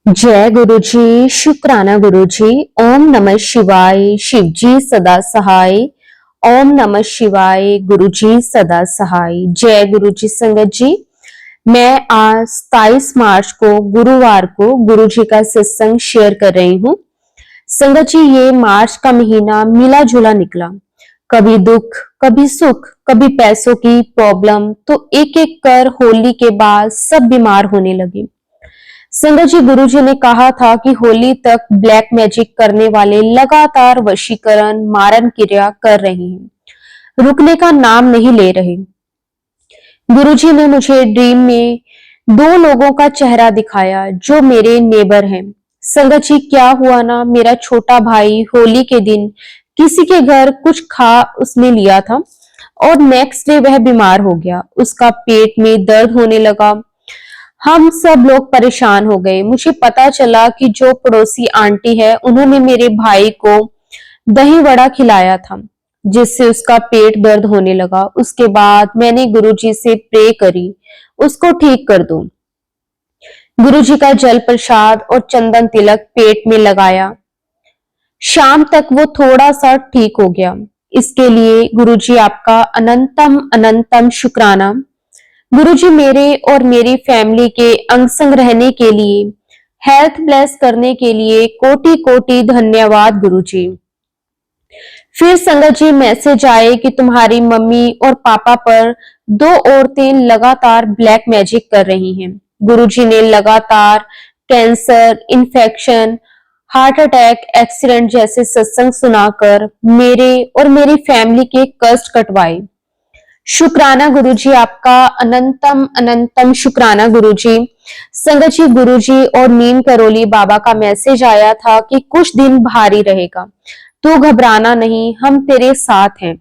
जय गुरु जी, शुक्राना गुरु जी। ओम नमः शिवाय, शिव जी सदा सहाय। ओम नमः शिवाय, गुरु जी सदा सहाय। जय गुरु जी। संगत जी, मैं आज 27 मार्च को गुरुवार को गुरु जी का सत्संग शेयर कर रही हूँ। संगत जी, ये मार्च का महीना मिला जुला निकला। कभी दुख, कभी सुख, कभी पैसों की प्रॉब्लम, तो एक एक कर होली के बाद सब बीमार होने लगे। संगत जी, गुरु जी ने कहा था कि होली तक ब्लैक मैजिक करने वाले लगातार वशीकरण मारन क्रिया कर रहे हैं, रुकने का नाम नहीं ले रहे। गुरु जी ने मुझे ड्रीम में दो लोगों का चेहरा दिखाया जो मेरे नेबर हैं। संगत जी, क्या हुआ ना, मेरा छोटा भाई होली के दिन किसी के घर कुछ खा उसने लिया था और नेक्स्ट डे वह बीमार हो गया। उसका पेट में दर्द होने लगा। हम सब लोग परेशान हो गए। मुझे पता चला कि जो पड़ोसी आंटी है उन्होंने मेरे भाई को दही वड़ा खिलाया था, जिससे उसका पेट दर्द होने लगा। उसके बाद मैंने गुरुजी से प्रे करी उसको ठीक कर दूं। गुरुजी का जल प्रसाद और चंदन तिलक पेट में लगाया। शाम तक वो थोड़ा सा ठीक हो गया। इसके लिए गुरुजी आपका अनंतम अनंतम शुक्राना। गुरुजी, मेरे और मेरी फैमिली के अंग संग रहने के लिए, हेल्थ ब्लेस करने के लिए कोटि कोटि धन्यवाद गुरुजी। फिर संगत जी मैसेज आए कि तुम्हारी मम्मी और पापा पर दो औरतें लगातार ब्लैक मैजिक कर रही हैं। गुरुजी ने लगातार cancer, infection, heart attack, accident जैसे सत्संग सुनाकर मेरे और मेरी फैमिली के कष्ट कटवाए। शुक्राना गुरुजी, आपका अनंतम अनंतम शुक्राना गुरुजी। संगत जी, गुरुजी और नीम करोली बाबा का मैसेज आया था कि कुछ दिन भारी रहेगा, तू घबराना नहीं, हम तेरे साथ हैं,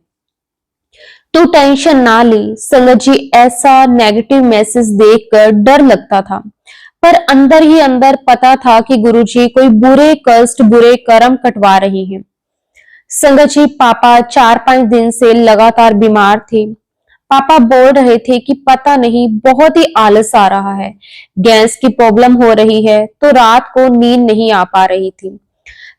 तू टेंशन ना ले। संगत जी, ऐसा नेगेटिव मैसेज देखकर डर लगता था, पर अंदर ही अंदर पता था कि गुरुजी कोई बुरे कष्ट, बुरे कर्म कटवा रही हैं। संगत जी, पापा 4-5 दिन से लगातार बीमार थे। पापा बोल रहे थे कि पता नहीं बहुत ही आलस आ रहा है, गैस की प्रॉब्लम हो रही है, तो रात को नींद नहीं आ पा रही थी।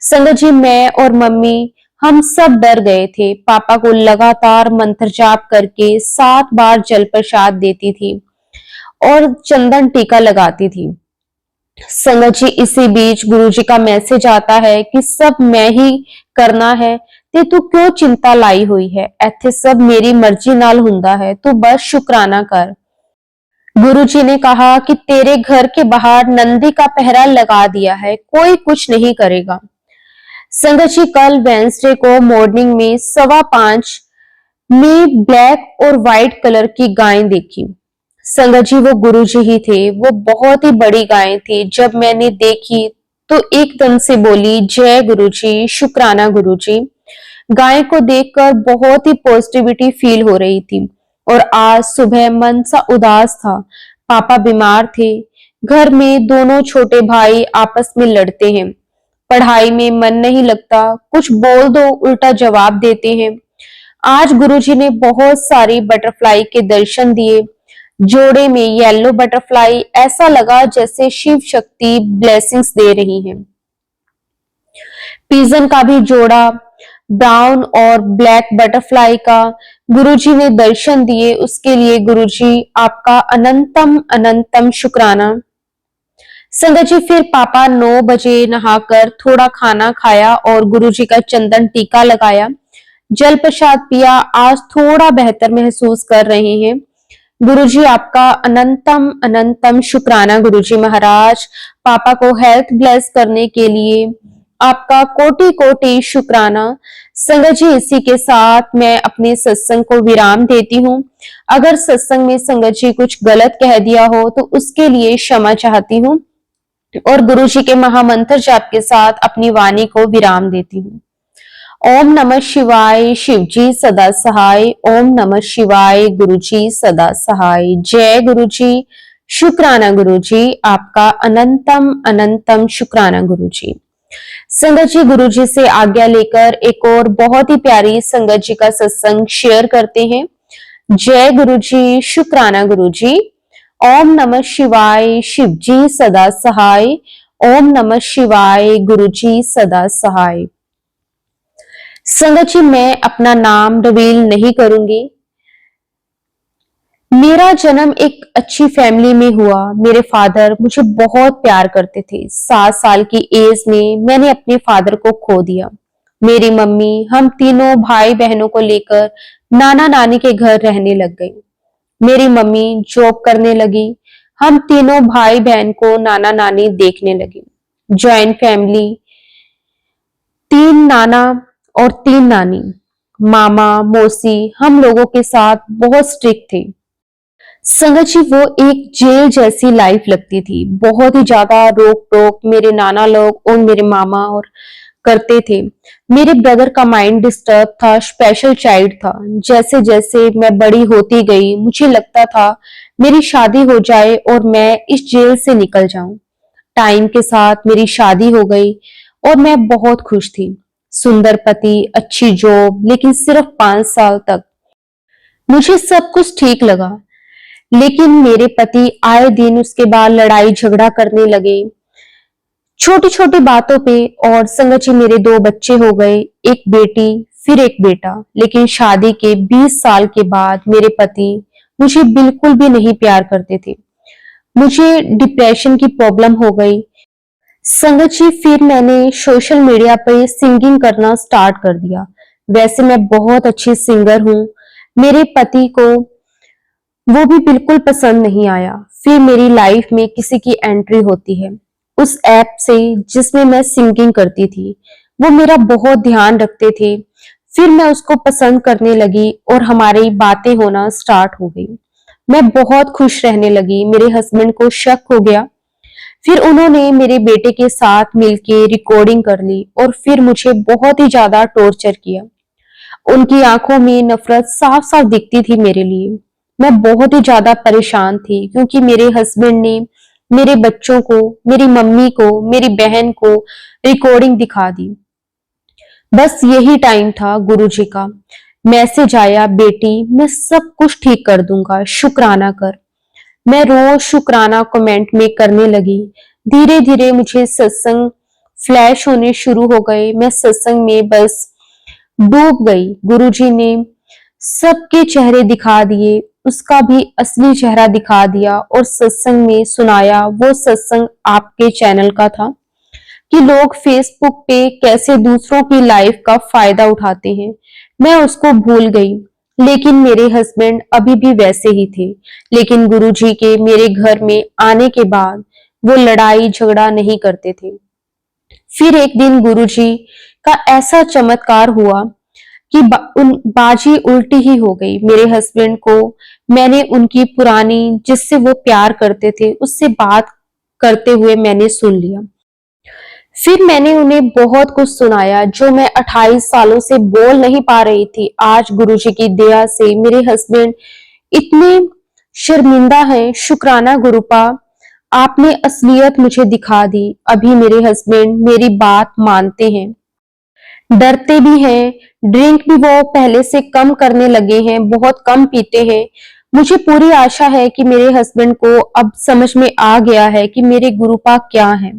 संगत जी, मैं और मम्मी हम सब डर गए थे। पापा को लगातार मंत्र जाप करके 7 बार जल प्रसाद देती थी और चंदन टीका लगाती थी। संगत जी, इसी बीच गुरुजी का मैसेज आता है कि सब मैं ही करना है, ते तू क्यों चिंता लाई हुई है, इत्थे सब मेरी मर्जी नाल हुंदा है, तू बस शुक्राना कर। गुरुजी ने कहा कि तेरे घर के बाहर नंदी का पहरा लगा दिया है, कोई कुछ नहीं करेगा। संगत जी, कल वेंसडे को मॉर्निंग में 5:15 में ब्लैक और व्हाइट कलर की गाय देखी। संगत जी, वो गुरुजी ही थे। वो बहुत ही बड़ी गाय थी। जब मैंने देखी तो एकदम से बोली, जय गुरुजी, शुक्राना गुरुजी। गाय को देखकर बहुत ही पॉजिटिविटी फील हो रही थी और आज सुबह मन सा उदास था। पापा बीमार थे। घर में दोनों छोटे भाई आपस में लड़ते हैं। पढ़ाई में मन नहीं लगता, कुछ बोल दो उल्टा जवाब देते हैं। आज गुरुजी ने बहुत सारी बटरफ्लाई के दर्शन दिए। जोड़े में येलो बटरफ्लाई, ऐसा लगा जैसे शिव शक्ति ब्लेसिंग्स दे रही हैं। पिजन का भी जोड़ा, ब्राउन और ब्लैक बटरफ्लाई का गुरुजी ने दर्शन दिए। उसके लिए गुरुजी आपका अनंतम अनंतम शुक्राना। संगत जी, फिर पापा 9 बजे नहाकर थोड़ा खाना खाया और गुरुजी का चंदन टीका लगाया, जल प्रसाद पिया। आज थोड़ा बेहतर महसूस कर रहे हैं। गुरुजी आपका अनंतम अनंतम शुक्राना गुरुजी महाराज। पापा को हेल्थ ब्लेस करने के लिए आपका कोटि कोटि शुक्राना। संगत जी, इसी के साथ मैं अपने सत्संग को विराम देती हूँ। अगर सत्संग में संगत जी कुछ गलत कह दिया हो तो उसके लिए क्षमा चाहती हूँ और गुरुजी के महामंत्र जाप के साथ अपनी वाणी को विराम देती हूँ। ओम नमः शिवाय, शिव जी सदा सहाय। ओम नमः शिवाय, गुरु जी सदा सहाय। जय गुरु जी, शुक्राना गुरु जी, आपका अनंतम अनंतम शुक्राना गुरु जी। संगत जी, गुरु जी से आज्ञा लेकर एक और बहुत ही प्यारी संगत जी का सत्संग शेयर करते हैं। जय गुरु जी, शुक्राना गुरु जी। ओम नमः शिवाय, शिव जी सदा सहाय। ओम नमः शिवाय गुरुजी सदा सहाय। संगत जी, मैं अपना नाम रिवील नहीं करूंगी। मेरा जन्म एक अच्छी फैमिली में हुआ। मेरे फादर मुझे बहुत प्यार करते थे। 7 साल की एज में मैंने अपने फादर को खो दिया। मेरी मम्मी हम तीनों भाई बहनों को लेकर नाना नानी के घर रहने लग गई। मेरी मम्मी जॉब करने लगी। हम तीनों भाई बहन को नाना नानी देखने लगे। जॉइंट फैमिली, 3 नाना और 3 नानी, मामा मौसी हम लोगों के साथ बहुत स्ट्रिक्ट थे। संगत जी, वो एक जेल जैसी लाइफ लगती थी। बहुत ही ज्यादा रोक टोक मेरे नाना लोग और मेरे मामा और करते थे। मेरे ब्रदर का माइंड डिस्टर्ब था, स्पेशल चाइल्ड था। जैसे जैसे मैं बड़ी होती गई मुझे लगता था मेरी शादी हो जाए और मैं इस जेल से निकल जाऊं। टाइम के साथ मेरी शादी हो गई और मैं बहुत खुश थी। सुंदर पति, अच्छी जॉब, लेकिन सिर्फ 5 साल तक मुझे सब कुछ ठीक लगा। लेकिन मेरे पति आए दिन उसके बाद लड़ाई झगड़ा करने लगे, छोटी छोटी बातों पे। और संगत जी, मेरे 2 बच्चे हो गए, एक बेटी फिर एक बेटा। लेकिन शादी के 20 साल के बाद मेरे पति मुझे बिल्कुल भी नहीं प्यार करते थे। मुझे डिप्रेशन की प्रॉब्लम हो गई। संगत जी, फिर मैंने सोशल मीडिया पे सिंगिंग करना स्टार्ट कर दिया। वैसे मैं बहुत अच्छी सिंगर हूँ। मेरे पति को वो भी बिल्कुल पसंद नहीं आया। फिर मेरी लाइफ में किसी की एंट्री होती है उस ऐप से जिसमें मैं सिंगिंग करती थी। वो मेरा बहुत ध्यान रखते थे। फिर मैं उसको पसंद करने लगी और हमारी बातें होना स्टार्ट हो गई। मैं बहुत खुश रहने लगी। मेरे हस्बैंड को शक हो गया। फिर उन्होंने मेरे बेटे के साथ मिलके रिकॉर्डिंग कर ली और फिर मुझे बहुत ही ज्यादा टॉर्चर किया। उनकी आंखों में नफरत साफ साफ दिखती थी मेरे लिए। मैं बहुत ही ज्यादा परेशान थी क्योंकि मेरे हस्बैंड ने मेरे बच्चों को, मेरी मम्मी को, मेरी बहन को रिकॉर्डिंग दिखा दी। बस यही टाइम था गुरुजी का। मैसेज आया, बेटी मैं सब कुछ ठीक कर दूंगा, शुक्राना कर। मैं रोज शुक्राना कमेंट में करने लगी। धीरे धीरे मुझे सत्संग फ्लैश होने शुरू हो गए। मैं सत्संग में बस डूब गई। गुरुजी ने सबके चेहरे दिखा दिए, उसका भी असली चेहरा दिखा दिया और सत्संग में सुनाया। वो सत्संग आपके चैनल का था कि लोग फेसबुक पे कैसे दूसरों की लाइफ का फायदा उठाते हैं। मैं उसको भूल गई। लेकिन मेरे हस्बैंड अभी भी वैसे ही थे। लेकिन गुरुजी के मेरे घर में आने के बाद वो लड़ाई झगड़ा नहीं करते थे। फिर एक दिन गुरुजी का ऐसा चमत्कार हुआ कि बाजी उल्टी ही हो गई। मेरे हस्बैंड को मैंने उनकी पुरानी, जिससे वो प्यार करते थे, उससे बात करते हुए मैंने सुन लिया। फिर मैंने उन्हें बहुत कुछ सुनाया जो मैं 28 सालों से बोल नहीं पा रही थी। आज गुरुजी की दया से मेरे हस्बैंड इतने शर्मिंदा हैं। शुक्राना गुरुपा, आपने असलियत मुझे दिखा दी। अभी मेरे हस्बैंड मेरी बात मानते हैं, डरते भी हैं। ड्रिंक भी वो पहले से कम करने लगे हैं, बहुत कम पीते हैं। मुझे पूरी आशा है कि मेरे हस्बैंड को अब समझ में आ गया है कि मेरे गुरुपा क्या है।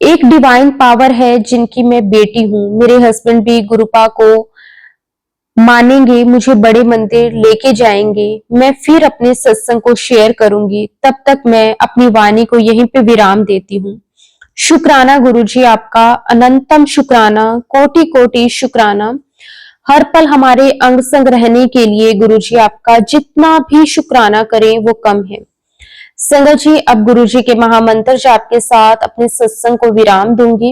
एक डिवाइन पावर है जिनकी मैं बेटी हूँ। मेरे हस्बैंड भी गुरुपा को मानेंगे, मुझे बड़े मंदिर लेके जाएंगे। मैं फिर अपने सत्संग को शेयर करूंगी। तब तक मैं अपनी वाणी को यहीं पे विराम देती हूँ। शुक्राना गुरुजी, आपका अनंतम शुक्राना, कोटि कोटि शुक्राना। हर पल हमारे अंग संग रहने के लिए गुरुजी आपका जितना भी शुक्राना करें वो कम है। संगत जी, अब गुरुजी के महामंत्र जाप के साथ अपने सत्संग को विराम दूंगी।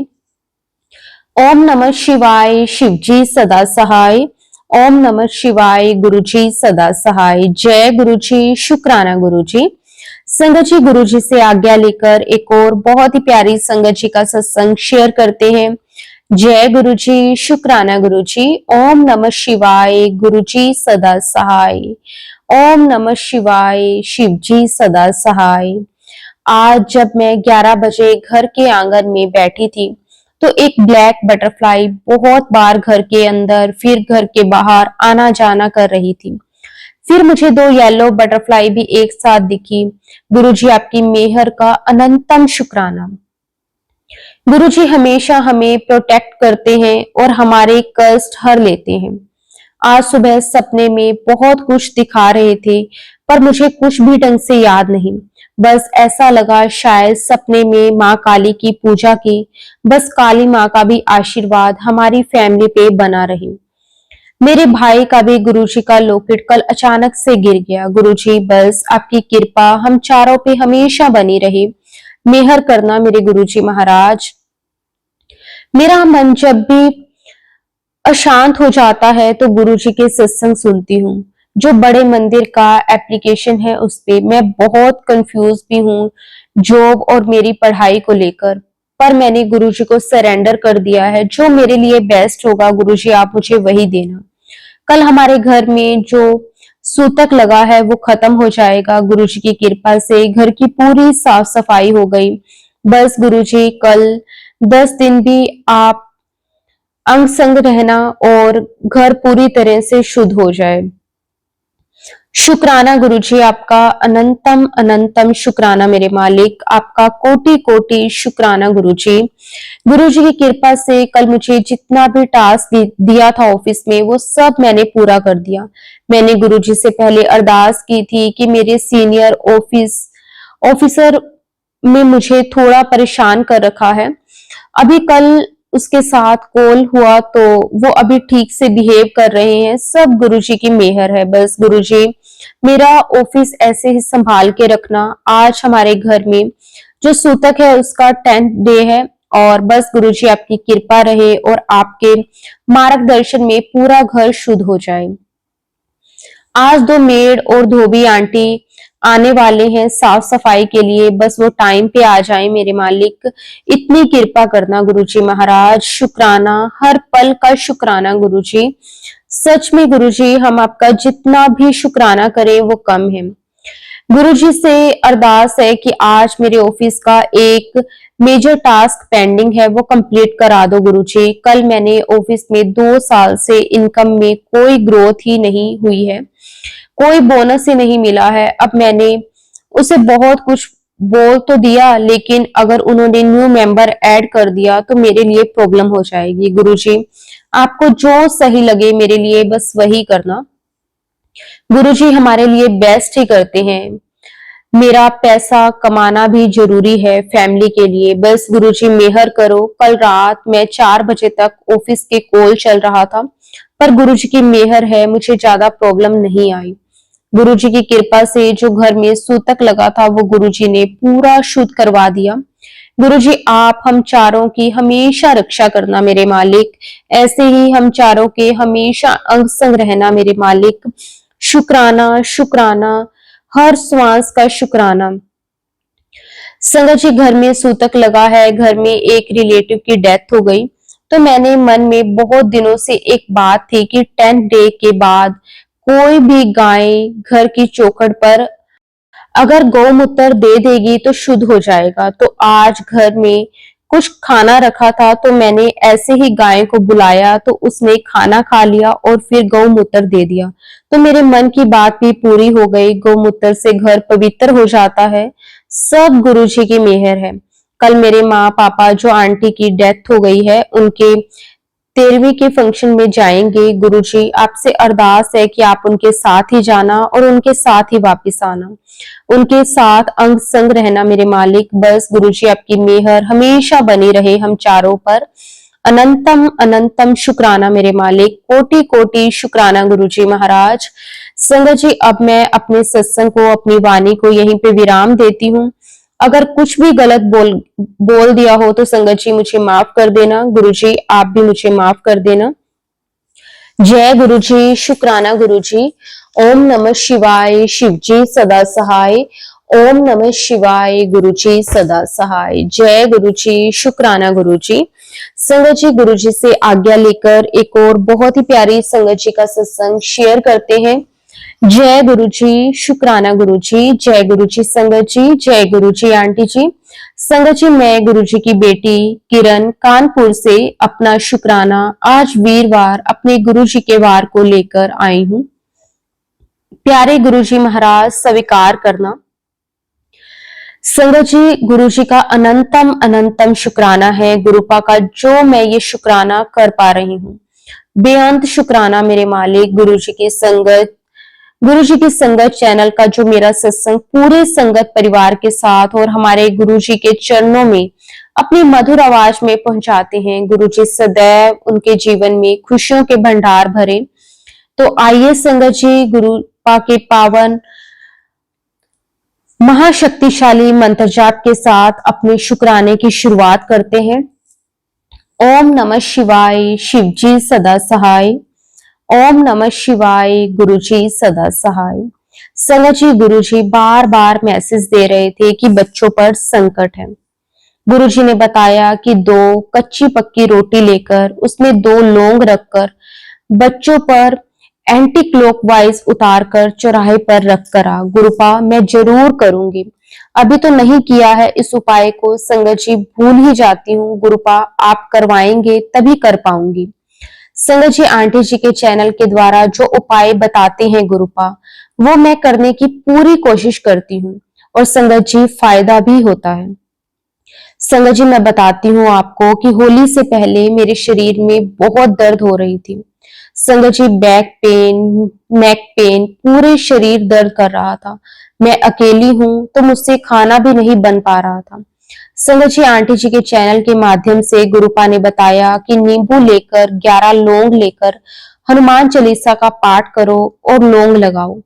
ओम नमः शिवाय, शिवजी सदा सहाय। ओम नमः शिवाय, गुरुजी सदा सहाय। जय गुरुजी, शुक्राना गुरुजी। संगत जी, गुरुजी से आज्ञा लेकर एक और बहुत ही प्यारी संगत जी का सत्संग शेयर करते हैं। जय गुरुजी, शुक्राना गुरुजी। ओम नमः शिवाय, गुरुजी सदा सहाय। ओम नमः शिवाय, शिवजी सदा सहाय। आज जब मैं 11 बजे घर के आंगन में बैठी थी तो एक ब्लैक बटरफ्लाई बहुत बार घर के अंदर फिर घर के बाहर आना जाना कर रही थी। फिर मुझे 2 येलो बटरफ्लाई भी एक साथ दिखी। गुरुजी आपकी मेहर का अनंतम शुक्राना। गुरुजी हमेशा हमें प्रोटेक्ट करते हैं और हमारे कष्ट हर लेते हैं। आज सुबह सपने में बहुत कुछ दिखा रहे थे, पर मुझे कुछ भी ढंग से याद नहीं। बस ऐसा लगा शायद सपने में माँ काली की पूजा की। बस काली माँ का भी आशीर्वाद हमारी फैमिली पे बना रहे। मेरे भाई का भी गुरुजी का लॉकेट कल अचानक से गिर गया। गुरुजी बस आपकी कृपा हम चारों पे हमेशा बनी रहे। मेहर करना मेरे गुरुजी महाराज। मेरा मन जब भी अशांत हो जाता है तो गुरुजी के सत्संग सुनती हूँ। जो बड़े मंदिर का एप्लीकेशन है उस पे मैं बहुत कंफ्यूज भी हूँ, जॉब और मेरी पढ़ाई को लेकर। पर मैंने गुरुजी को सरेंडर कर दिया है। जो मेरे लिए बेस्ट होगा गुरुजी आप मुझे वही देना। कल हमारे घर में जो सूतक लगा है वो खत्म हो जाएगा। गुरुजी की कृपा से घर की पूरी साफ सफाई हो गई। बस गुरुजी कल 10 दिन भी आप अंग संग रहना और घर पूरी तरह से शुद्ध हो जाए। शुक्राना गुरुजी आपका अनंतम अनंतम शुक्राना मेरे मालिक। आपका कोटि कोटि शुक्राना गुरुजी। गुरुजी की कृपा से कल मुझे जितना भी टास्क दिया था ऑफिस में वो सब मैंने पूरा कर दिया। मैंने गुरुजी से पहले अरदास की थी कि मेरे सीनियर ऑफिसर में मुझे थोड़ा परेशान कर रखा है। अभी कल उसके साथ कॉल हुआ तो वो अभी ठीक से बिहेव कर रहे हैं। सब गुरुजी की मेहर है। बस गुरुजी मेरा ऑफिस ऐसे ही संभाल के रखना। आज हमारे घर में जो सूतक है उसका 10th डे है और बस गुरुजी आपकी कृपा रहे और आपके मार्गदर्शन में पूरा घर शुद्ध हो जाए। आज 2 मेड और धोबी आंटी आने वाले हैं साफ सफाई के लिए। बस वो टाइम पे आ जाए मेरे मालिक। इतनी कृपा करना गुरुजी महाराज। शुक्राना हर पल का शुक्राना गुरुजी। सच में गुरुजी हम आपका जितना भी शुक्राना करें वो कम है। गुरुजी से अरदास है कि आज मेरे ऑफिस का एक मेजर टास्क पेंडिंग है वो कंप्लीट करा दो गुरुजी। कल मैंने ऑफिस में 2 साल से इनकम में कोई ग्रोथ ही नहीं हुई है, कोई बोनस ही नहीं मिला है। अब मैंने उसे बहुत कुछ बोल तो दिया लेकिन अगर उन्होंने न्यू मेंबर ऐड कर दिया तो मेरे लिए प्रॉब्लम हो जाएगी। गुरुजी आपको जो सही लगे मेरे लिए बस वही करना। गुरुजी हमारे लिए बेस्ट ही करते हैं। मेरा पैसा कमाना भी जरूरी है फैमिली के लिए। बस गुरुजी मेहर करो। कल रात मैं 4 बजे तक ऑफिस के कॉल चल रहा था पर गुरुजी की मेहर है मुझे ज्यादा प्रॉब्लम नहीं आई। गुरुजी की कृपा से जो घर में सूतक लगा था वो गुरुजी ने पूरा शुद्ध करवा दिया। गुरुजी आप हम चारों की हमेशा रक्षा करना मेरे मालिक। ऐसे ही हम चारों के हमेशा अंग संग रहना मेरे मालिक। शुक्राना शुक्राना हर श्वास का शुक्राना। संगत जी घर में सूतक लगा है। घर में एक रिलेटिव की डेथ हो गई तो मैंने मन में बहुत दिनों से एक बात थी कि 10th डे के बाद कोई भी गाय घर की चौखट पर अगर गौमूत्र दे देगी तो शुद्ध हो जाएगा। तो आज घर में कुछ खाना रखा था तो मैंने ऐसे ही गाय को बुलाया तो उसने खाना खा लिया और फिर गौमूत्र दे दिया तो मेरे मन की बात भी पूरी हो गई। गौमूत्र से घर पवित्र हो जाता है। सब गुरुजी की मेहर है। कल मेरे माँ पापा जो आंटी की डेथ हो गई है उनके 13वीं के फंक्शन में जाएंगे। गुरुजी आपसे अरदास है कि आप उनके साथ ही जाना और उनके साथ ही वापस आना। उनके साथ अंग संग रहना मेरे मालिक। बस गुरुजी आपकी मेहर हमेशा बनी रहे हम चारों पर। अनंतम अनंतम शुक्राना मेरे मालिक। कोटि कोटि शुक्राना गुरुजी महाराज। संगत जी अब मैं अपने सत्संग को अपनी वाणी को यहीं पे विराम देती हूँ। अगर कुछ भी गलत बोल दिया हो तो संगत जी मुझे माफ कर देना। गुरुजी आप भी मुझे माफ कर देना। जय गुरुजी। शुक्राना गुरुजी। ओम नमः शिवाय। शिवजी सदा सहाय। ओम नमः शिवाय। गुरुजी सदा सहाय। जय गुरुजी। शुक्राना गुरुजी। संगत जी गुरुजी से आज्ञा लेकर एक और बहुत ही प्यारी संगत जी का सत्संग शेयर करते हैं। जय गुरुजी। शुक्राना गुरुजी। जय गुरुजी संगत जी। जय गुरुजी आंटी जी। संगत जी मैं गुरुजी की बेटी किरण कानपुर से अपना शुक्राना आज वीरवार अपने गुरुजी के वार को लेकर आई हूँ। प्यारे गुरुजी महाराज स्वीकार करना। संगत जी, गुरुजी का अनंतम अनंतम शुक्राना है गुरुपा का, जो मैं ये शुक्राना कर पा रही हूँ। बेअंत शुक्राना मेरे मालिक, गुरुजी की संगत, गुरुजी की संगत चैनल का जो मेरा सत्संग पूरे संगत परिवार के साथ और हमारे गुरुजी के चरणों में अपनी मधुर आवाज में पहुंचाते हैं। गुरुजी सदैव उनके जीवन में खुशियों के भंडार भरे। तो आइए संगत जी, गुरुपा के पावन महाशक्तिशाली मंत्र जाप के साथ अपने शुक्राने की शुरुआत करते हैं। ओम नमः शिवाय, शिव जी सदा सहाय। ओम नमः शिवाय, गुरुजी सदा सहाय। संगत जी, गुरुजी बार बार मैसेज दे रहे थे कि बच्चों पर संकट है। गुरुजी ने बताया कि 2 कच्ची पक्की रोटी लेकर उसमें 2 लौंग रखकर बच्चों पर एंटी क्लॉकवाइज उतारकर चौराहे पर रख कर आ। गुरुपा, मैं जरूर करूंगी, अभी तो नहीं किया है इस उपाय को। संगत जी, भूल ही जाती हूँ। गुरुपा, आप करवाएंगे तभी कर पाऊंगी। संगत जी, आंटी जी के चैनल के द्वारा जो उपाय बताते हैं गुरुपा, वो मैं करने की पूरी कोशिश करती हूँ और संगत जी फायदा भी होता है। संगत जी, मैं बताती हूँ आपको कि होली से पहले मेरे शरीर में बहुत दर्द हो रही थी। संगत जी, बैक पेन, नेक पेन, पूरे शरीर दर्द कर रहा था। मैं अकेली हूं तो मुझसे खाना भी नहीं बन पा रहा था। संगत जी, आंटी जी के चैनल के माध्यम से गुरुपा ने बताया कि नींबू लेकर 11 लौंग लेकर हनुमान चालीसा का पाठ करो और लौंग लगाओ।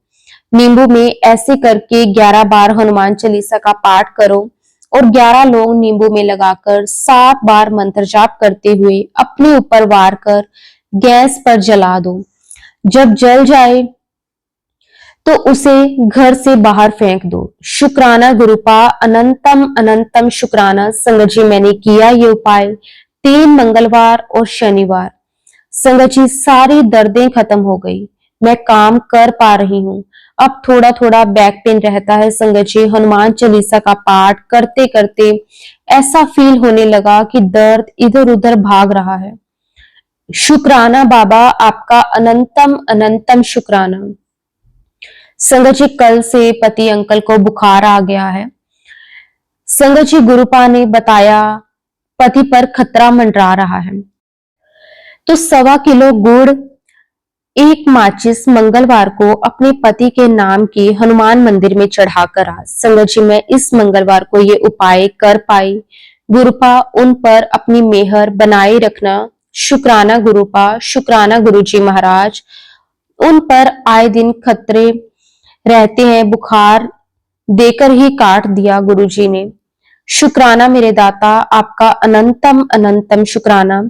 नींबू में ऐसे करके 11 बार हनुमान चालीसा का पाठ करो और 11 लौंग नींबू में लगाकर 7 बार मंत्र जाप करते हुए अपने ऊपर वार कर गैस पर जला दो। जब जल जाए तो उसे घर से बाहर फेंक दो। शुक्राना गुरुपा, अनंतम अनंतम शुक्राना। संगत जी, मैंने किया ये उपाय 3 मंगलवार और शनिवार। संगत जी, सारी दर्दें खत्म हो गई, मैं काम कर पा रही हूँ। अब थोड़ा थोड़ा बैक पेन रहता है। संगत जी, हनुमान चालीसा का पाठ करते करते ऐसा फील होने लगा कि दर्द इधर उधर भाग रहा है। शुक्राना बाबा, आपका अनंतम अनंतम शुक्राना। संगत जी, कल से पति अंकल को बुखार आ गया है। संगत जी, गुरुपा ने बताया पति पर खतरा मंडरा रहा है। तो 1.25 किलो गुड़, 1 माचिस मंगलवार को अपने पति के नाम की हनुमान मंदिर में चढ़ाकर आ। संगत जी, मैं इस मंगलवार को ये उपाय कर पाई। गुरुपा, उन पर अपनी मेहर बनाए रखना। शुक्राना गुरुपा, शुक्राना गुरुजी महाराज। उन पर आए दिन खतरे रहते हैं, बुखार देकर ही काट दिया गुरुजी ने। शुक्राना मेरे दाता, आपका अनंतम अनंतम शुक्राना।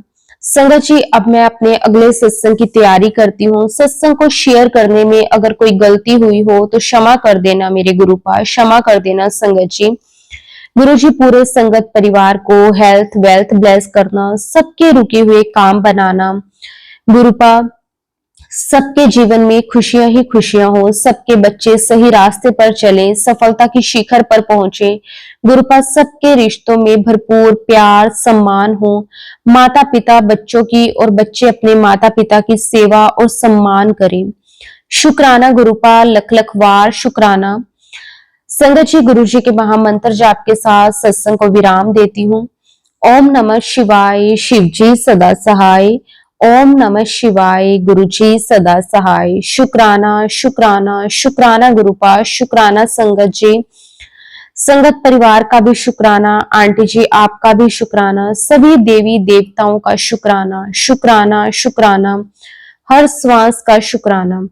संगत जी, अब मैं अपने अगले सत्संग की तैयारी करती हूँ। सत्संग को शेयर करने में अगर कोई गलती हुई हो तो क्षमा कर देना मेरे गुरुपा, क्षमा कर देना संगत जी। गुरुजी, पूरे संगत परिवार को हेल्थ वेल्थ ब्लेस करना, सबके रुके हुए काम बनाना। गुरुपा, सबके जीवन में खुशियां ही खुशियां हो, सबके बच्चे सही रास्ते पर चले, सफलता की शिखर पर पहुंचे। गुरुपा, सबके रिश्तों में भरपूर प्यार सम्मान हो, माता पिता बच्चों की और बच्चे अपने माता पिता की सेवा और सम्मान करें। शुक्राना गुरुपा, लख लख वार शुक्राना। संगत जी, गुरु जी के महामंत्र जाप के साथ सत्संग को विराम देती हूँ। ओम नमः शिवाय, शिव जी सदा सहाय। ओम नमः शिवाय, गुरु जी सदा सहाय। शुक्राना शुक्राना शुक्राना गुरुपा, शुक्राना संगत जी, संगत परिवार का भी शुक्राना, आंटी जी आपका भी शुक्राना, सभी देवी देवताओं का शुक्राना, शुक्राना शुक्राना, हर श्वास का शुक्राना।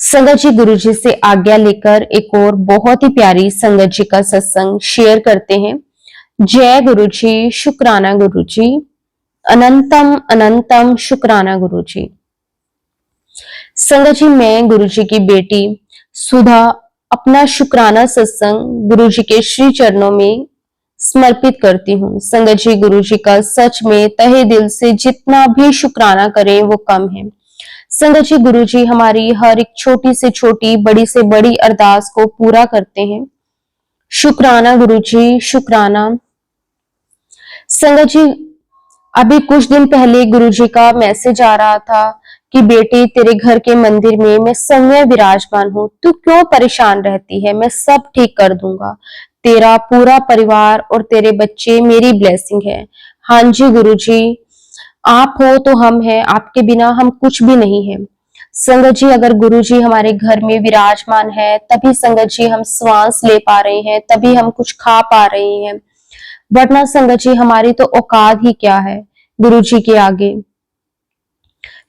संगत जी, गुरु जी से आज्ञा लेकर एक और बहुत ही प्यारी संगत जी का सत्संग शेयर करते हैं। जय गुरु जी, शुक्राना गुरु जी, अनंतम अनंतम शुक्राना गुरु जी। संगत जी, मैं गुरु जी की बेटी सुधा अपना शुक्राना सत्संग गुरु जी के श्री चरणों में समर्पित करती हूँ। संगत जी, गुरु जी का सच में तहे दिल से जितना भी शुक्राना करें वो कम है। संगत जी, गुरु जी हमारी हर एक छोटी से छोटी बड़ी से बड़ी अरदास को पूरा करते हैं। शुक्राना गुरु जी, शुक्राना। संगत जी, अभी कुछ दिन पहले गुरु जी का मैसेज आ रहा था कि बेटी तेरे घर के मंदिर में मैं समय विराजमान हूँ, तू क्यों परेशान रहती है, मैं सब ठीक कर दूंगा। तेरा पूरा परिवार और तेरे बच्चे मेरी ब्लेसिंग है। हाँ जी गुरुजी, आप हो तो हम हैं, आपके बिना हम कुछ भी नहीं है। संगत जी, अगर गुरुजी हमारे घर में विराजमान है तभी संगत जी हम श्वास ले पा रहे हैं, तभी हम कुछ खा पा रहे हैं, वरना संगत जी हमारी तो औकात ही क्या है गुरुजी के आगे।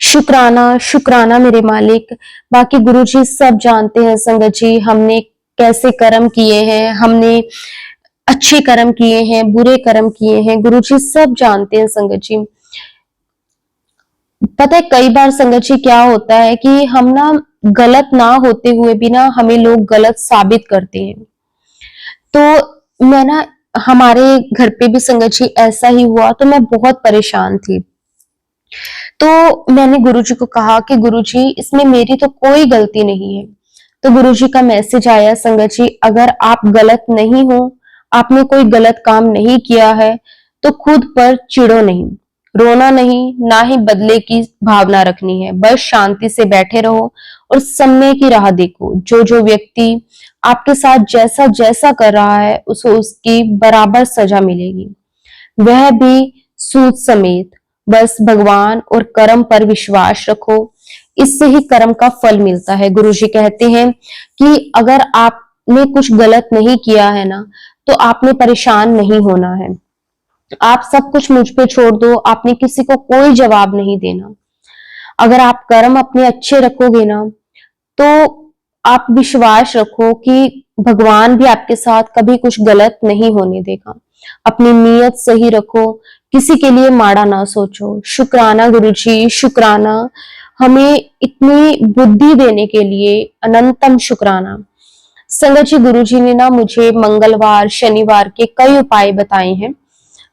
शुक्राना शुक्राना मेरे मालिक। बाकी गुरुजी सब जानते हैं संगत जी हमने कैसे कर्म किए हैं, हमने अच्छे कर्म किए हैं, बुरे कर्म किए हैं, गुरुजी सब जानते हैं संगत जी। पता है कई बार संगत जी क्या होता है कि हम ना गलत ना होते हुए भी ना हमें लोग गलत साबित करते हैं। तो मैं ना हमारे घर पे भी संगत जी ऐसा ही हुआ, तो मैं बहुत परेशान थी। तो मैंने गुरुजी को कहा कि गुरुजी इसमें मेरी तो कोई गलती नहीं है। तो गुरुजी का मैसेज आया संगत जी, अगर आप गलत नहीं हो, आपने कोई गलत काम नहीं किया है, तो खुद पर चिढ़ो नहीं, रोना नहीं, ना ही बदले की भावना रखनी है। बस शांति से बैठे रहो और समय की राह देखो। जो जो व्यक्ति आपके साथ जैसा जैसा कर रहा है उसे उसकी बराबर सजा मिलेगी, वह भी सूद समेत। बस भगवान और कर्म पर विश्वास रखो, इससे ही कर्म का फल मिलता है। गुरुजी कहते हैं कि अगर आपने कुछ गलत नहीं किया है ना, तो आपने परेशान नहीं होना है। आप सब कुछ मुझ पे छोड़ दो, आपने किसी को कोई जवाब नहीं देना। अगर आप कर्म अपने अच्छे रखोगे ना, तो आप विश्वास रखो कि भगवान भी आपके साथ कभी कुछ गलत नहीं होने देगा। अपनी नीयत सही रखो, किसी के लिए माड़ा ना सोचो। शुक्राना गुरुजी, शुक्राना, हमें इतनी बुद्धि देने के लिए अनंतम शुक्राना। संगत जी, गुरुजी ने ना मुझे मंगलवार शनिवार के कई उपाय बताए हैं,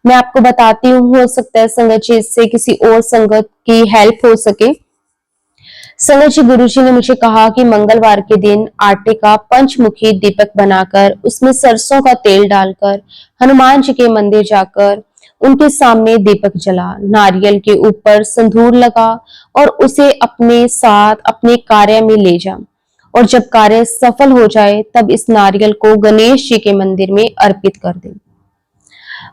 मैं आपको बताती हूँ, हो सकता है संगत जी इससे किसी और संगत की हेल्प हो सके। संगत जी, गुरुजी ने मुझे कहा कि मंगलवार के दिन आटे का पंचमुखी दीपक बनाकर उसमें सरसों का तेल डालकर हनुमान जी के मंदिर जाकर उनके सामने दीपक जला, नारियल के ऊपर संधूर लगा और उसे अपने साथ अपने कार्य में ले जा, और जब कार्य सफल हो जाए तब इस नारियल को गणेश जी के मंदिर में अर्पित कर दे।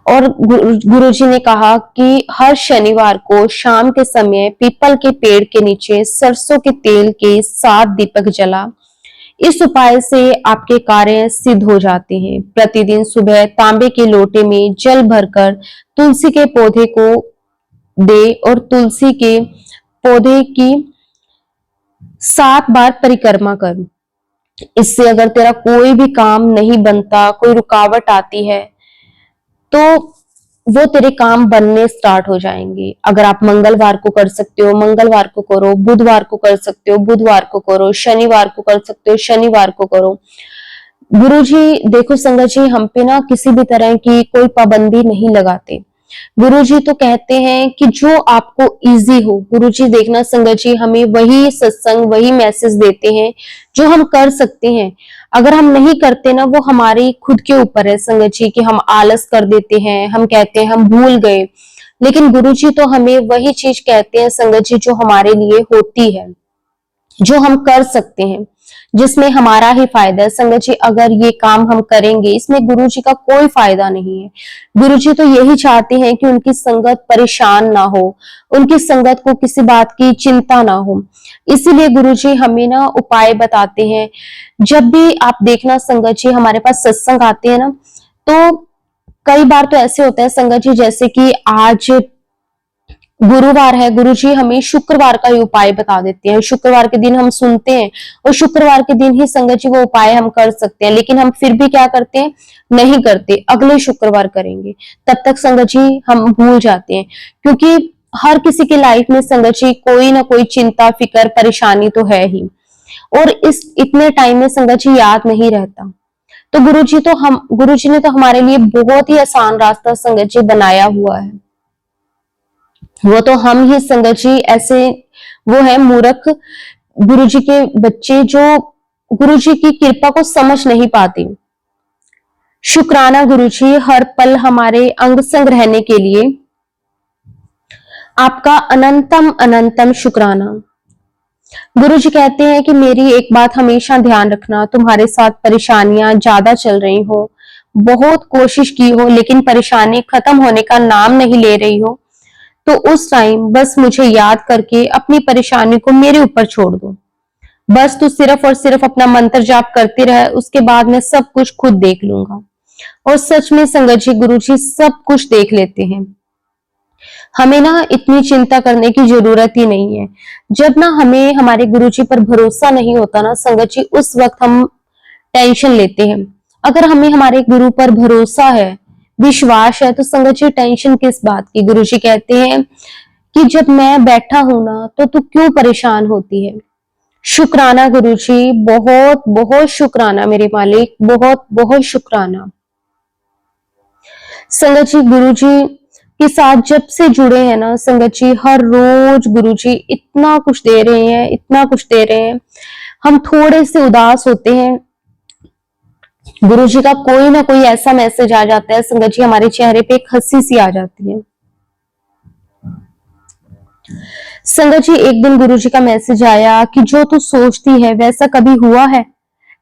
और गुरुजी ने कहा कि हर शनिवार को शाम के समय पीपल के पेड़ के नीचे सरसों के तेल के 7 दीपक जला। इस उपाय से आपके कार्य सिद्ध हो जाते हैं। प्रतिदिन सुबह तांबे के लोटे में जल भरकर तुलसी के पौधे को दे और तुलसी के पौधे की 7 बार परिक्रमा कर। इससे अगर तेरा कोई भी काम नहीं बनता, कोई रुकावट आती है, तो वो तेरे काम बनने स्टार्ट हो जाएंगे। अगर आप मंगलवार को कर सकते हो मंगलवार को करो, बुधवार को कर सकते हो बुधवार को करो, शनिवार को कर सकते हो शनिवार को करो। गुरुजी देखो संगत जी, हम पे ना किसी भी तरह की कोई पाबंदी नहीं लगाते। गुरुजी तो कहते हैं कि जो आपको इजी हो। गुरुजी देखना संगत जी, हमें वही सत्संग वही मैसेज देते हैं जो हम कर सकते हैं। अगर हम नहीं करते ना, वो हमारी खुद के ऊपर है संगत जी, कि हम आलस कर देते हैं, हम कहते हैं हम भूल गए। लेकिन गुरुजी तो हमें वही चीज कहते हैं संगत जी जो हमारे लिए होती है, जो हम कर सकते हैं, जिसमें हमारा ही फायदा है। संगत जी, अगर ये काम हम करेंगे इसमें गुरुजी का कोई फायदा नहीं है। गुरुजी तो यही चाहते हैं कि उनकी संगत परेशान ना हो, उनकी संगत को किसी बात की चिंता ना हो। इसीलिए गुरुजी हमें ना उपाय बताते हैं। जब भी आप देखना संगत जी हमारे पास सत्संग आते हैं ना, तो कई बार तो ऐसे होता है संगत जी, जैसे कि आज गुरुवार है, गुरुजी हमें शुक्रवार का ही उपाय बता देते हैं। शुक्रवार के दिन हम सुनते हैं और शुक्रवार के दिन ही संगत जी वो उपाय हम कर सकते हैं, लेकिन हम फिर भी क्या करते हैं, नहीं करते, अगले शुक्रवार करेंगे। तब तक संगत जी हम भूल जाते हैं, क्योंकि हर किसी की लाइफ में संगत जी कोई ना कोई चिंता फिकर परेशानी तो है ही, और इस इतने टाइम में संगत जी याद नहीं रहता। तो गुरुजी ने तो हमारे लिए बहुत ही आसान रास्ता संगत जी बनाया हुआ है। वो तो हम ही संगत जी ऐसे वो है मूर्ख गुरुजी के बच्चे जो गुरुजी की कृपा को समझ नहीं पाते। शुक्राना गुरुजी, हर पल हमारे अंग संग रहने के लिए आपका अनंतम अनंतम शुक्राना। गुरुजी कहते हैं कि मेरी एक बात हमेशा ध्यान रखना, तुम्हारे साथ परेशानियां ज्यादा चल रही हो, बहुत कोशिश की हो लेकिन परेशानी खत्म होने का नाम नहीं ले रही हो, तो उस टाइम बस मुझे याद करके अपनी परेशानी को मेरे ऊपर छोड़ दो। बस तू सिर्फ और सिर्फ अपना मंत्र जाप करती रहे, उसके बाद मैं सब कुछ खुद देख लूंगा। और सच में संगत जी, गुरु जी सब कुछ देख लेते हैं। हमें ना इतनी चिंता करने की जरूरत ही नहीं है। जब ना हमें हमारे गुरु जी पर भरोसा नहीं होता ना संगत जी, उस वक्त हम टेंशन लेते हैं। अगर हमें हमारे गुरु पर भरोसा है, विश्वास है, तो संगत जी टेंशन किस बात की। गुरु जी कहते हैं कि जब मैं बैठा हूं ना, तो तू क्यों परेशान होती है। शुक्राना गुरु जी, बहुत बहुत शुक्राना मेरे मालिक, बहुत बहुत शुक्राना। संगत जी, गुरु जी के साथ जब से जुड़े हैं ना संगत जी, हर रोज गुरु जी इतना कुछ दे रहे हैं, इतना कुछ दे रहे हैं। हम थोड़े से उदास होते हैं, गुरु जी का कोई ना कोई ऐसा मैसेज आ जाता है संगत जी, हमारे चेहरे पे एक हंसी सी आ जाती है। संगत जी, एक दिन गुरु जी का मैसेज आया कि जो तू सोचती है वैसा कभी हुआ है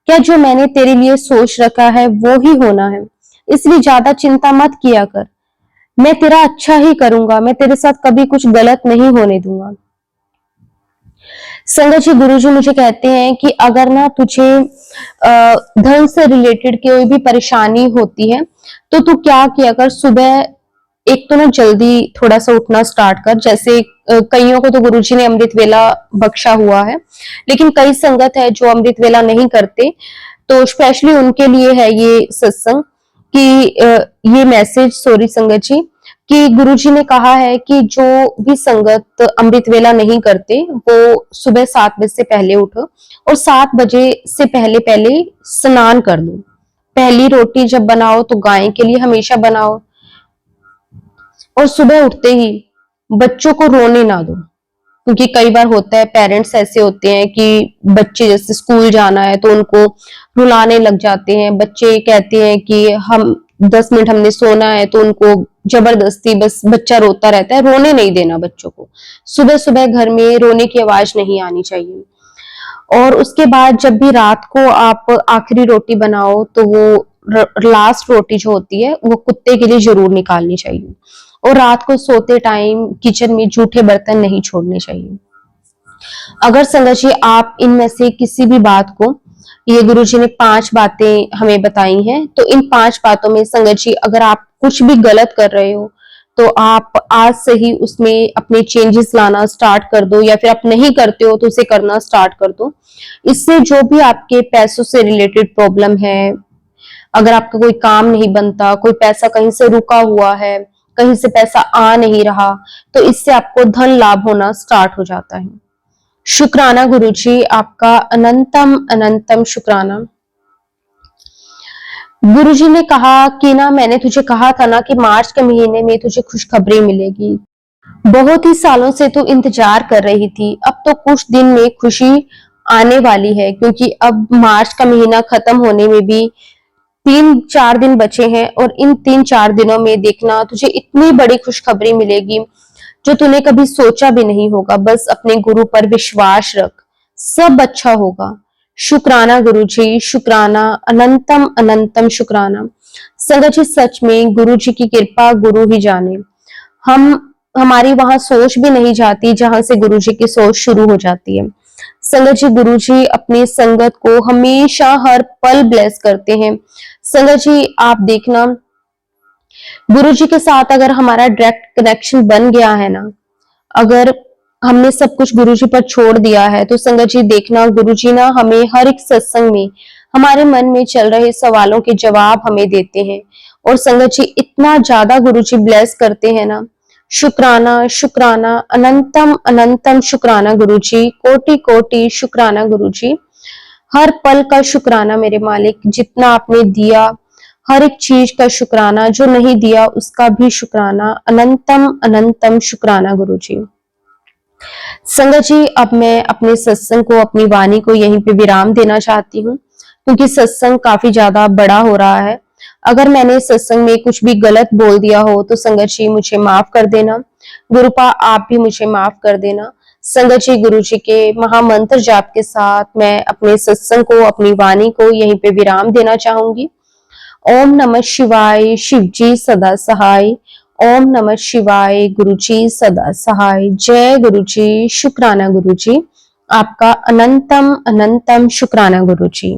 क्या? जो मैंने तेरे लिए सोच रखा है वो ही होना है, इसलिए ज्यादा चिंता मत किया कर। मैं तेरा अच्छा ही करूंगा, मैं तेरे साथ कभी कुछ गलत नहीं होने दूंगा। संगत जी, गुरु जी मुझे कहते हैं कि अगर ना तुझे धन से रिलेटेड कोई भी परेशानी होती है, तो तू क्या किया कर, सुबह एक तो ना जल्दी थोड़ा सा उठना स्टार्ट कर। जैसे कईयों को तो गुरुजी ने अमृत वेला बख्शा हुआ है, लेकिन कई संगत है जो अमृत वेला नहीं करते, तो स्पेशली उनके लिए है ये सत्संग कि ये मैसेज, सॉरी संगत जी, कि गुरुजी ने कहा है कि जो भी संगत अमृत वेला नहीं करते वो सुबह 7 बजे से पहले उठो और 7 बजे से पहले पहले स्नान कर लो। पहली रोटी जब बनाओ तो गाय के लिए हमेशा बनाओ, और सुबह उठते ही बच्चों को रोने ना दो। क्योंकि कई बार होता है, पेरेंट्स ऐसे होते हैं कि बच्चे जैसे स्कूल जाना है तो उनको रुलाने लग जाते हैं। बच्चे कहते हैं कि हम 10 मिनट हमने सोना है, तो उनको जबरदस्ती बस बच्चा रोता रहता है। रोने नहीं देना बच्चों को, सुबह सुबह घर में रोने की आवाज नहीं आनी चाहिए। और उसके बाद जब भी रात को आप आखिरी रोटी बनाओ, तो वो लास्ट रोटी जो होती है वो कुत्ते के लिए जरूर निकालनी चाहिए। और रात को सोते टाइम किचन में जूठे बर्तन नहीं छोड़ने चाहिए। अगर संगत जी आप इनमें से किसी भी बात को, ये गुरुजी ने 5 बातें हमें बताई हैं, तो इन 5 बातों में संगत जी अगर आप कुछ भी गलत कर रहे हो, तो आप आज से ही उसमें अपने चेंजेस लाना स्टार्ट कर दो, या फिर आप नहीं करते हो तो उसे करना स्टार्ट कर दो। इससे जो भी आपके पैसों से रिलेटेड प्रॉब्लम है, अगर आपका कोई काम नहीं बनता, कोई पैसा कहीं से रुका हुआ है, कहीं से पैसा आ नहीं रहा, तो इससे आपको धन लाभ होना स्टार्ट हो जाता है। शुक्राना गुरुजी, आपका अनंतम अनंतम शुक्राना। गुरुजी ने कहा कि ना, मैंने तुझे कहा था ना कि मार्च के महीने में तुझे खुशखबरी मिलेगी। बहुत ही सालों से तू इंतजार कर रही थी, अब तो कुछ दिन में खुशी आने वाली है, क्योंकि अब मार्च का महीना खत्म होने में भी 3-4 दिन बचे हैं, और इन 3-4 दिनों में देखना तुझे इतनी बड़ी खुशखबरी मिलेगी जो तूने कभी सोचा भी नहीं होगा। बस अपने गुरु पर विश्वास रख, सब अच्छा होगा। शुक्राना गुरुजी, शुक्राना, अनंतम अनंतम शुक्राना। संगत जी, सच में गुरु जी की कृपा गुरु ही जाने। हम हमारी वहां सोच भी नहीं जाती जहां से गुरु जी की सोच शुरू हो जाती है। संगत जी, गुरु जी अपनी संगत को हमेशा हर पल ब्लेस करते हैं। संगत जी आप देखना, गुरु जी के साथ अगर हमारा डायरेक्ट कनेक्शन बन गया है ना, अगर हमने सब कुछ गुरु जी पर छोड़ दिया है, तो संगत जी देखना, गुरु जी ना हमें हर एक सत्संग में हमारे मन में चल रहे सवालों के जवाब हमें देते हैं। और संगत जी इतना ज्यादा गुरु जी ब्लेस करते हैं ना। शुक्राना शुक्राना, अनंतम अनंतम शुक्राना गुरु जी, कोटि कोटि शुक्राना गुरु जी। हर पल का शुक्राना मेरे मालिक, जितना आपने दिया हर एक चीज का शुक्राना, जो नहीं दिया उसका भी शुक्राना। अनंतम अनंतम शुक्राना गुरु जी। संगत जी, अब मैं अपने सत्संग को, अपनी वाणी को यहीं पे विराम देना चाहती हूँ, क्योंकि सत्संग काफी ज्यादा बड़ा हो रहा है। अगर मैंने सत्संग में कुछ भी गलत बोल दिया हो तो संगत जी मुझे माफ कर देना। गुरुपा आप भी मुझे माफ कर देना। संगत जी, गुरु जी के महामंत्र जाप के साथ मैं अपने सत्संग को, अपनी वाणी को यहीं पे विराम देना चाहूंगी। ओम नमः शिवाय, शिव जी सदा सहाय। ओम नमः शिवाय, गुरु जी सदा सहाय। जय गुरु जी, शुक्राना गुरु जी, आपका अनंतम अनंतम शुक्राना गुरु जी।